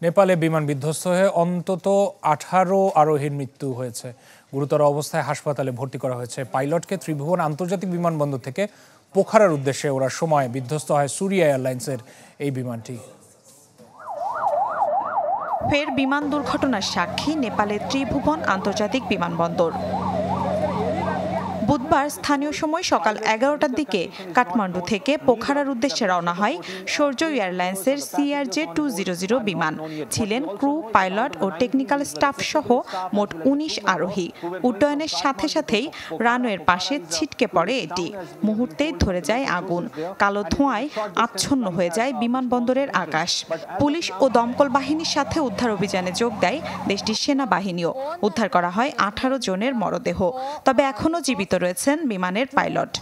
নেপালে বিমান বিধ্বস্ত হয়ে অন্তত 18 আরোহীর মৃত্যু হয়েছে। গুরুতর অবস্থায় হাসপাতালে ভর্তি করা হয়েছে। পাইলটকে ত্রিভুবন আন্তর্জাতিক বিমানবন্দর থেকে পোখারার উদ্দেশ্যে ওড়ার সময় বিধ্বস্ত হয় সুরিয়া এয়ারলাইন্সের এই বিমানটি। ফের বিমান দুর্ঘটনার সাক্ষী নেপালের ত্রিভুবন আন্তর্জাতিক বিমানবন্দর। বুধবার স্থানীয় সময় সকাল 11টার দিকে কাঠমান্ডু থেকে পোখারার উদ্দেশ্যে রওনা হয় সূর্য এয়ারলাইন্সের CRJ-200 বিমান। ছিলেন ক্রু, পাইলট ও টেকনিক্যাল স্টাফ সহ মোট 19 আরোহী। উড্ডয়নের সাথে সাথেই রানওয়ের পাশে ছিটকে পড়ে এটি। মুহূর্তেই ধরে যায় আগুন। কালো ধোঁয়ায় আচ্ছন্ন হয়ে যায় বিমানবন্দরের আকাশ। পুলিশ ও দমকল বাহিনীর সাথে উদ্ধার অভিযানে যোগ দেয় দেশটির সেনাবাহিনীও। উদ্ধার করা হয় 18 জনের মরদেহ। তবে এখনও জীবিত রয়েছেন বিমানের পাইলট।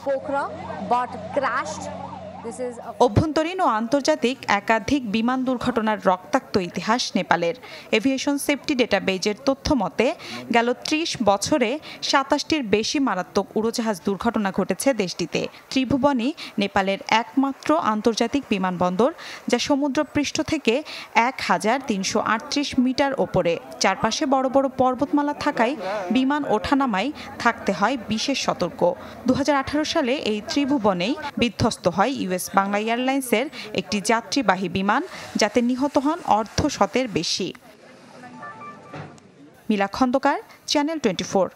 অভ্যন্তরীণ ও আন্তর্জাতিক একাধিক বিমান দুর্ঘটনার রক্তাক্ত ইতিহাস নেপালের। এভিয়েশন সেফটি ডেটাবেজের তথ্য মতে গেল 30 বছরে 27টির বেশি মারাত্মক উড়োজাহাজ দুর্ঘটনা ঘটেছে দেশটিতে। ত্রিভুবনই নেপালের একমাত্র আন্তর্জাতিক বিমানবন্দর, যা সমুদ্রপৃষ্ঠ থেকে 1338 মিটার ওপরে। চারপাশে বড় বড় পর্বতমালা থাকায় বিমান ওঠানামায় থাকতে হয় বিশেষ সতর্ক। 2018 সালে এই ত্রিভুবনেই বিধ্বস্ত হয় বাংলা এয়ারলাইন্সের একটি যাত্রীবাহী বিমান, যাতে নিহত হন অর্ধশতের বেশি। মিলা খন্দকার, চ্যানেল 24।